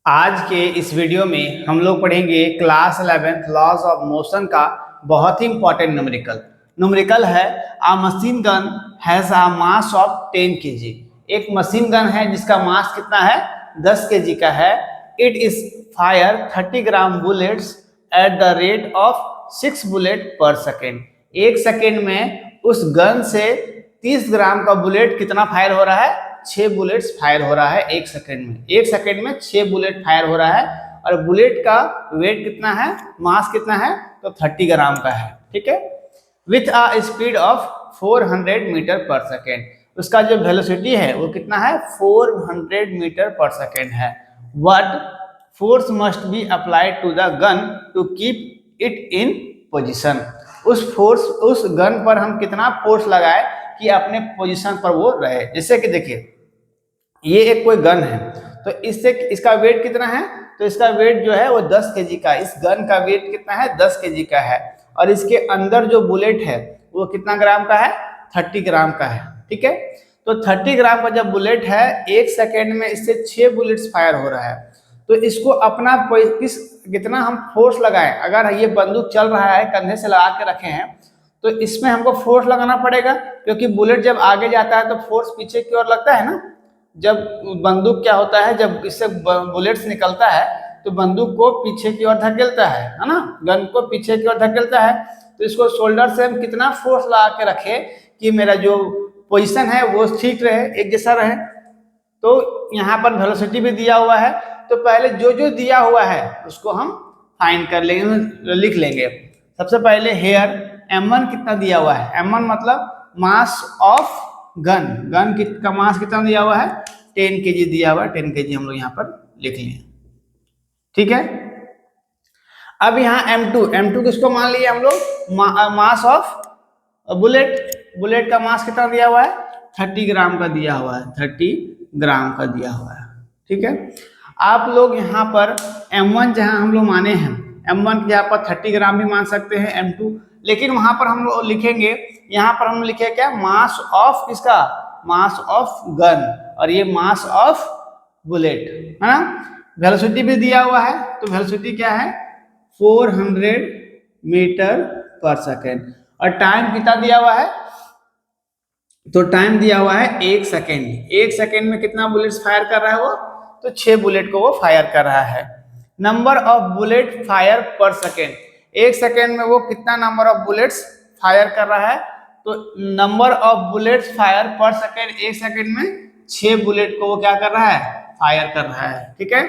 आज के इस वीडियो में हम लोग पढ़ेंगे class 11th laws of motion का बहुत ही इंपॉर्टेंट न्यूमेरिकल। न्यूमेरिकल है a machine gun has a mass of 10 kg। एक मशीन गन है जिसका मास कितना है 10 kg का है। It is fire 30 gram bullets at the rate of 6 bullet per second. एक सेकेंड में उस गन से 30 ग्राम का बुलेट कितना फायर हो रहा है 6 बुलेट्स फायर हो रहा है एक सेकंड में। एक सेकंड में 6 बुलेट फायर हो रहा है और बुलेट का वेट कितना है मास कितना है तो 30 ग्राम का है। ठीक है, with a speed of 400 metre per second. उसका जो वेलोसिटी है वो कितना है 400 मीटर पर सेकेंड है। What force must be applied to the gun to keep it in position. उस गन पर हम कितना फोर्स लगाए कि अपने पोजीशन पर वो रहे। जैसे कि देखिए ये एक कोई गन है तो इससे इसका वेट कितना है तो इसका वेट जो है वो 10 kg का। इस गन का वेट कितना है 10 kg का है और इसके अंदर जो बुलेट है वो कितना ग्राम का है 30 ग्राम का है। ठीक है, तो 30 ग्राम का जब बुलेट है एक सेकेंड में इससे 6 बुलेट्स फायर हो रहा है तो इसको अपना कितना हम फोर्स लगाएं। अगर ये बंदूक चल रहा है कंधे से लगा के रखे हैं तो इसमें हमको फोर्स लगाना पड़ेगा क्योंकि बुलेट जब आगे जाता है तो फोर्स पीछे की ओर लगता है ना। जब बंदूक क्या होता है जब इससे बुलेट्स निकलता है तो बंदूक को पीछे की ओर धकेलता है ना, गन को पीछे की ओर धकेलता है। तो इसको शोल्डर से हम कितना फोर्स लगा के रखे कि मेरा जो पोजीशन है वो ठीक रहे, एक जैसा रहे। तो यहाँ पर वेलोसिटी भी दिया हुआ है तो पहले जो जो दिया हुआ है उसको हम फाइंड कर लेंगे, लिख लेंगे। सबसे पहले हेयर m1 कितना दिया हुआ है, m1 मतलब मास ऑफ गन। गन का मास कितना दिया हुआ है 10 kg दिया हुआ है। 10 kg हम लोग यहाँ पर लिख लिए। ठीक है, अब यहाँ m2 किसको मान लिए हम लोग मास ऑफ बुलेट का मास कितना दिया हुआ है 30 ग्राम का दिया हुआ है, 30 ग्राम का दिया हुआ है। ठीक है, आप लोग यहाँ पर m1 जहाँ हम लोग माने हैं m1 के यहाँ पर 30 ग्राम भी मान सकते हैं m2, लेकिन वहां पर हम लोग लिखेंगे, यहाँ पर हम लिखे क्या मास ऑफ किसका मास ऑफ गन और ये मास ऑफ बुलेट है ना। वेलोसिटी भी दिया हुआ है तो वेलोसिटी क्या है 400 मीटर पर सेकेंड और टाइम कितना दिया हुआ है तो टाइम दिया हुआ है एक सेकेंड। एक सेकेंड में कितना बुलेट्स फायर कर रहा है वो तो 6 बुलेट को वो फायर कर रहा है। नंबर ऑफ बुलेट फायर पर सेकेंड, एक सेकेंड में वो कितना नंबर ऑफ बुलेट्स फायर कर रहा है तो नंबर ऑफ बुलेट्स फायर पर सेकेंड, एक सेकेंड में 6 बुलेट को वो क्या कर रहा है फायर कर रहा है। ठीक है,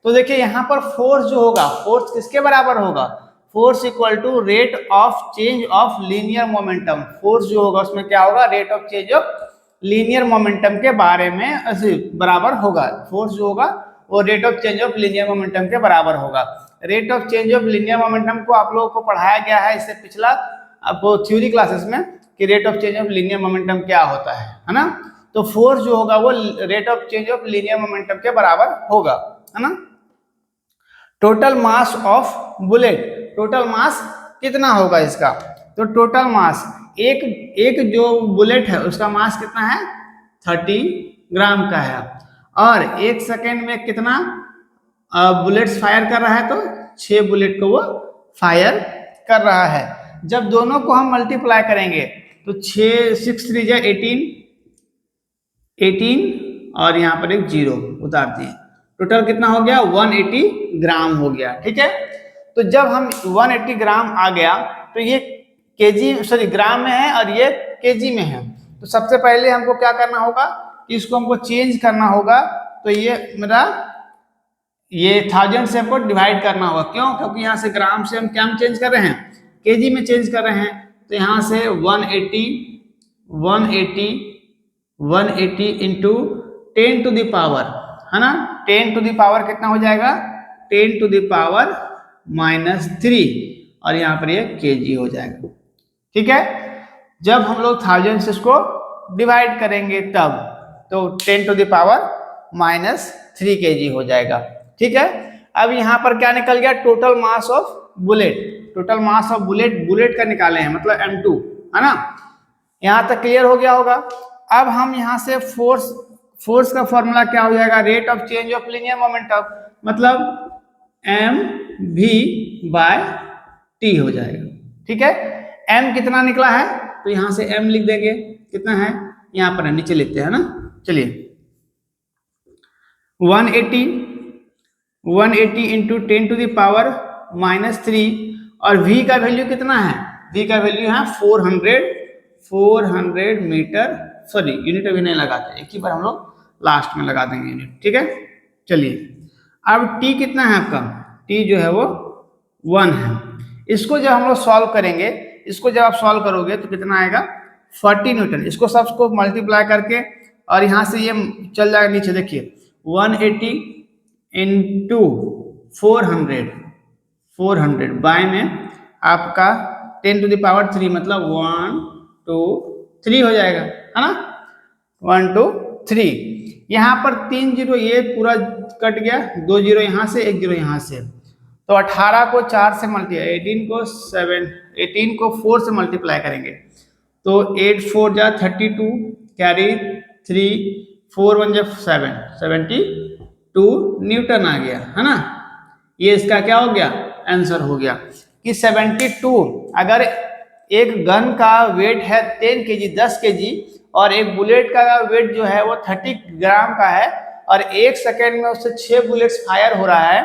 तो देखिए यहाँ पर फोर्स जो होगा फोर्स किसके बराबर होगा force equal to rate of change of linear momentum. Force जो होगा उसमें क्या होगा rate of change of linear momentum के बारे में बराबर होगा। फोर्स जो होगा वो rate of change of linear momentum के बराबर होगा। Rate of change of linear momentum को आप लोगों को पढ़ाया गया है इससे पिछला आपको थ्योरी क्लासेस में कि rate of change of linear momentum क्या होता है ना। तो फोर्स जो होगा वो rate of change of linear momentum के बराबर होगा, है ना। Total mass of bullet, total mass कितना होगा इसका तो टोटल मास एक जो बुलेट है उसका मास कितना है 30 ग्राम का है और एक सेकेंड में कितना बुलेट्स फायर कर रहा है तो 6 बुलेट को वो फायर कर रहा है। जब दोनों को हम मल्टीप्लाई करेंगे तो 6 3 जा 18 और यहाँ पर एक 0 उतार दिए, टोटल कितना हो गया 180 ग्राम हो गया। ठीक है, तो जब हम 180 ग्राम आ गया तो ये ग्राम में है और ये केजी में है। तो सबसे पहले हमको क्या करना होगा कि इसको हमको चेंज करना होगा। तो ये मेरा ये 1000 से हमको डिवाइड करना होगा। क्यों, क्योंकि यहाँ से ग्राम से हम क्या चेंज कर रहे हैं केजी में चेंज कर रहे हैं। तो यहाँ से 180 इंटू 10 टू द पावर है ना, 10 टू द पावर कितना हो जाएगा 10 टू द पावर -3 और यहाँ पर ये केजी हो जाएगा। ठीक है, जब हम लोग 1000 से इसको डिवाइड करेंगे तब तो 10 टू द पावर -3 केजी हो जाएगा। ठीक है, अब यहाँ पर क्या निकल गया total mass of bullet. Total mass of bullet का निकाले हैं मतलब m2 है ना। यहाँ तक क्लियर हो गया होगा। अब हम यहाँ से फोर्स का फॉर्मूला क्या हो जाएगा rate of change of linear momentum. मतलब एम वी बाय टी हो जाएगा। ठीक है, एम कितना निकला है तो यहां से एम लिख देंगे, कितना है यहां पर है, नीचे लिखते हैं ना। चलिए 180 इंटू 10⁻³ और v का वैल्यू कितना है, v का वैल्यू है 400 मीटर, सॉरी यूनिट अभी नहीं लगाते, एक ही बार हम लोग लास्ट में लगा देंगे यूनिट। ठीक है, चलिए अब t कितना है आपका, t जो है वो 1 है। इसको जब हम लोग सॉल्व करेंगे, इसको जब आप सॉल्व करोगे तो कितना आएगा 40 न्यूटन। इसको सबको मल्टीप्लाई करके और यहाँ से ये चल जाएगा नीचे, देखिए 180 इंटू 400 बाय में आपका 10⁻³ मतलब 1 2 3 हो जाएगा, है ना, 1 2 3। यहाँ पर 3 जीरो ये पूरा कट गया, 2 जीरो यहाँ से 1 जीरो यहाँ से, तो 18 को 4 से मल्टीप्लाई, 18 को 4 से मल्टीप्लाई करेंगे तो 8 4 जा 32 कैरी 3 4 1 जा 7 72 न्यूटन आ गया, है ना। ये इसका क्या हो गया, आंसर हो गया कि 72। अगर एक गन का वेट है 10 kg 10 kg और एक बुलेट का वेट जो है वो 30 ग्राम का है और 1 सेकेंड में उससे 6 बुलेट्स फायर हो रहा है,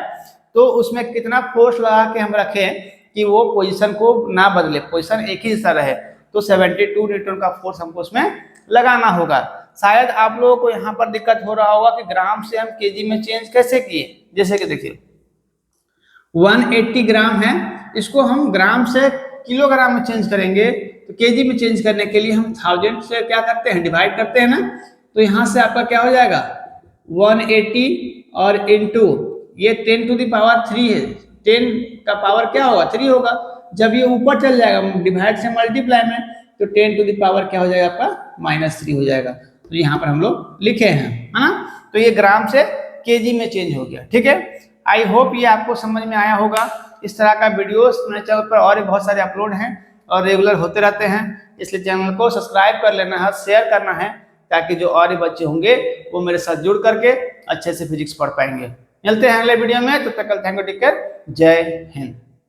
तो उसमें कितना फोर्स लगा के हम रखें कि वो पोजीशन को ना बदले, पोजीशन एक ही जैसा रहे, तो 72 न्यूटन का फोर्स हमको उसमें लगाना होगा। शायद आप लोगों को यहाँ पर दिक्कत हो रहा होगा कि ग्राम से हम केजी में चेंज कैसे किए। जैसे कि देखिए 180 ग्राम है, इसको हम ग्राम से किलोग्राम में चेंज करेंगे, तो केजी में चेंज करने के लिए हम 1000 से क्या करते हैं, डिवाइड करते हैं ना। तो यहाँ से आपका क्या हो जाएगा 180 और इंटू ये 10⁻³ है, 10 का पावर क्या होगा 3 होगा। जब ये ऊपर चल जाएगा डिवाइड से मल्टीप्लाई में तो 10⁻³ क्या हो जाएगा आपका -3 हो जाएगा। तो यहाँ पर हम लोग लिखे हैं, है ना। तो ये ग्राम से केजी में चेंज हो गया। ठीक है, आई होप ये आपको समझ में आया होगा। इस तरह का वीडियोस मेरे चैनल पर और भी बहुत सारे अपलोड हैं और रेगुलर होते रहते हैं, इसलिए चैनल को सब्सक्राइब कर लेना है, शेयर करना है, ताकि जो और भी बच्चे होंगे वो मेरे साथ जुड़ करके अच्छे से फिजिक्स पढ़ पाएंगे। मिलते हैं अगले वीडियो में, तब तक थैंक यू, टेक केयर, जय हिंद।